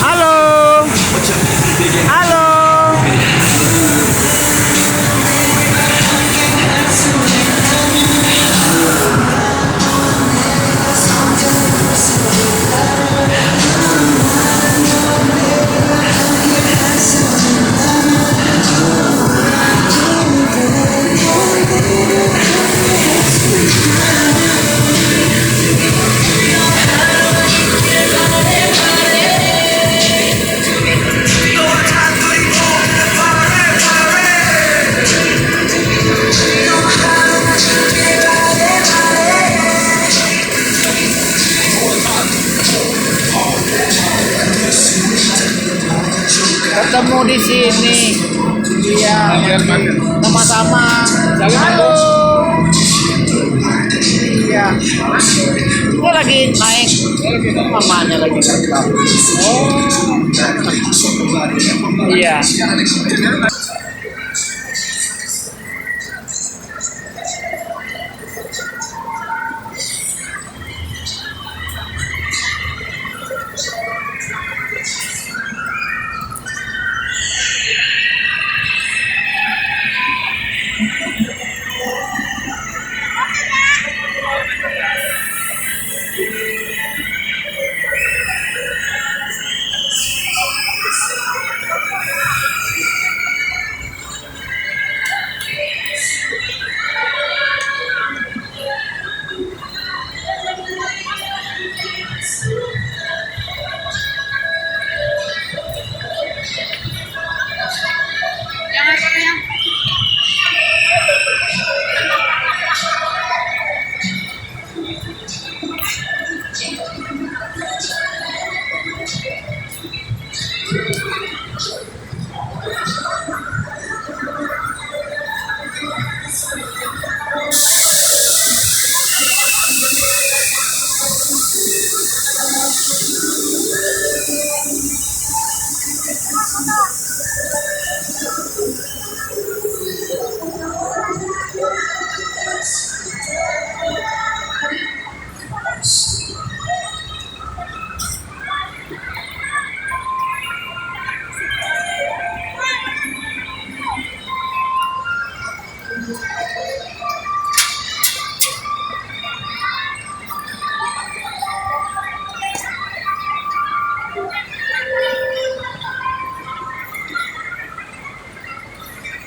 Halo. Halo. Ketemu di sini. Iya, sama-sama. Halo. Iya. Dia lagi naik. Mamanya lagi terbang. Oh. Iya.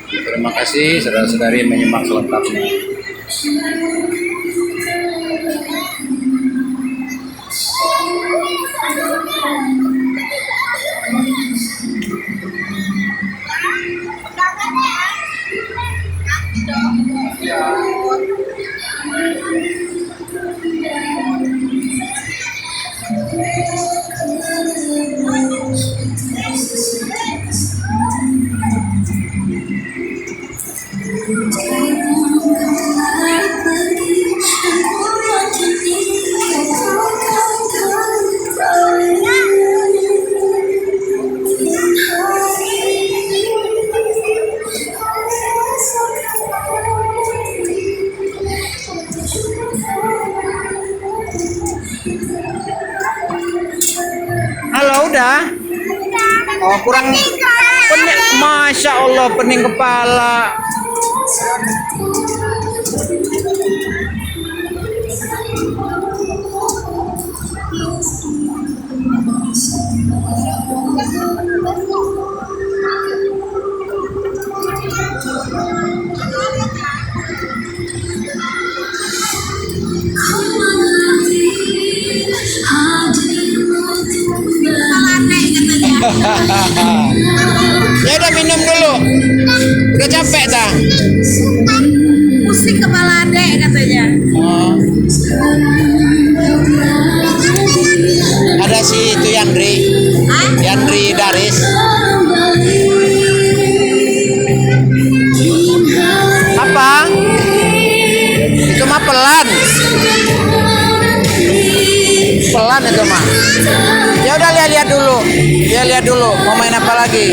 Terima kasih saudara-saudari menyimak selengkapnya. Halo, udah? Oh, kurang. Masya Allah, pening kepala. Ya udah minum dulu. Udah capek dah. Pusing kepala adek katanya. Oh. Ada si itu Yandri. Yandri Daris. pelan. Pelan itu mah. Ya udah lihat-lihat dulu. Ya lihat dulu mau main apa lagi.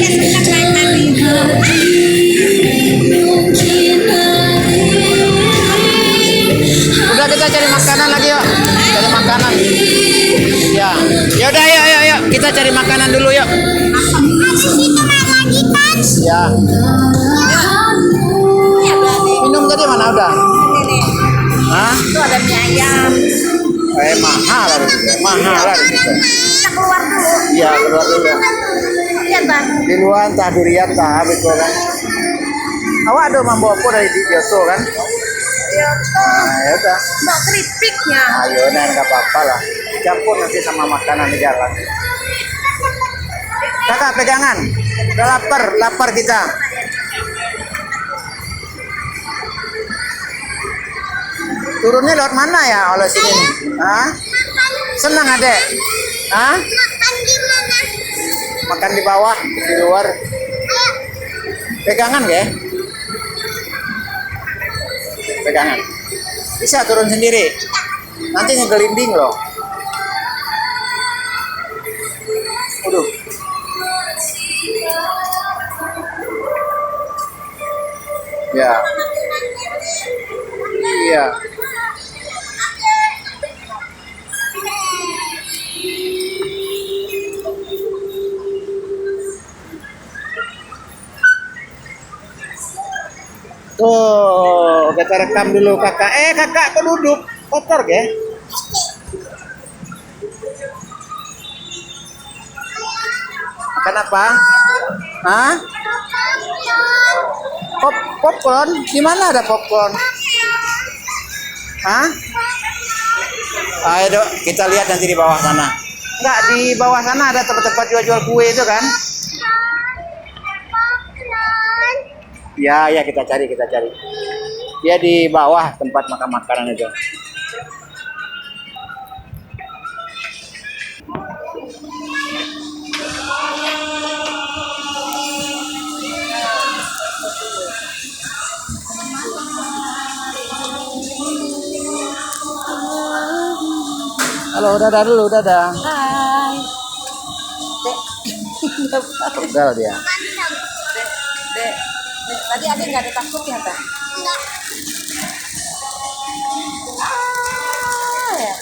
Udah kita cari makanan lagi yuk. Cari makanan. Ya. Ya udah yuk kita cari makanan dulu yuk. Ya. Minum tadi mana udah? Hah? Itu ada mie ayam. Mahal lah itu. Mahal lah itu. Kita keluar dulu. Iya, keluar dulu. Lihat bang. Di luar tah durian tah betul kan. Awak ada membawa apa dari di Joso kan? Iya. Nah, ya udah. Mau keripiknya. Ayo, nah enggak apa-apa lah. Campur nanti sama makanan di jalan. Kakak pegangan. Udah lapar kita. Turunnya lewat mana ya oleh sini nih? Hah? Senang adek? Hah? Makan di mana? Makan di bawah, di luar. Pegangan ya? Pegangan. Bisa turun sendiri. Nanti ngegelinding loh. Waduh. Ya. Iya. Tuh, kita rekam dulu kakak. Kakak kok duduk kotor ke? Makan apa? Hah? Popcorn? Di mana ada popcorn? Hah? Ayo dok, kita lihat nanti di bawah sana. Enggak, di bawah sana ada tempat-tempat jual-jual kue itu kan? Ya, kita cari. Dia di bawah tempat makan makanan itu. Halo, dadah dulu, dadah. Hai. Dek. Pegal dia. Dek. Tadi ada nggak ada takutnya tak? Enggak. Ya.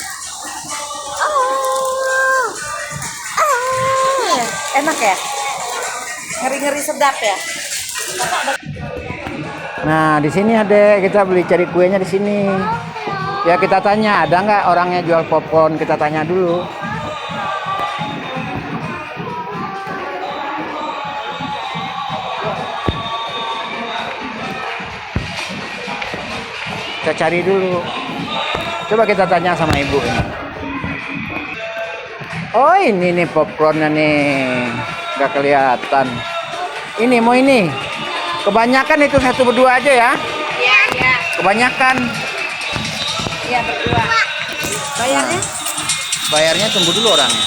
Ya. Enak ya? Ngeri-ngeri sedap ya? Nah, di sini ada kita beli cari kuenya di sini. Ya kita tanya, ada nggak orangnya jual popcorn? Kita tanya dulu. Kita cari dulu. Coba kita tanya sama ibu ini. Oh ini nih popcornnya nih, nggak kelihatan. Ini mau ini. Kebanyakan itu satu berdua aja ya. Iya. Kebanyakan. Iya berdua. Bayarnya? Bayarnya tunggu dulu orangnya.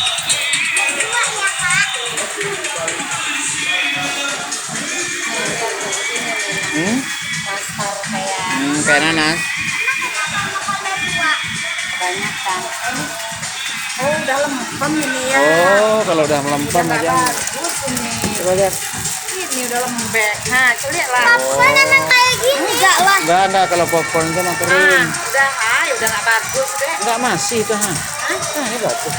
Pasar kayak Kayak nanas. kebanyakan. Oh udah lempem ini ya. Oh, kalau udah melempem Udah aja. bagus ini. Coba lihat. Ini udah lembek. Nah, coba lihat lah. Popcorn emang kayak gini. Enggak lah. Enggak kalau popcorn itu mah Nah, kering. udah nggak bagus deh. Enggak masih itu ha. Hah? Nah, ini bagus.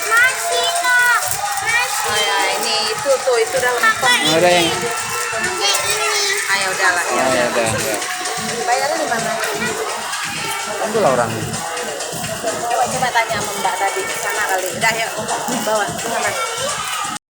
Masih kok. Masih. Oh ya, ini itu udah lempem. Nah, udah yang. Ayo udahlah ya. Oh, ya udah. Bayarnya di mana? Tentulah orangnya. Coba tanya sama Mbak tadi sana kali. Udah yuk, bawa ke sana.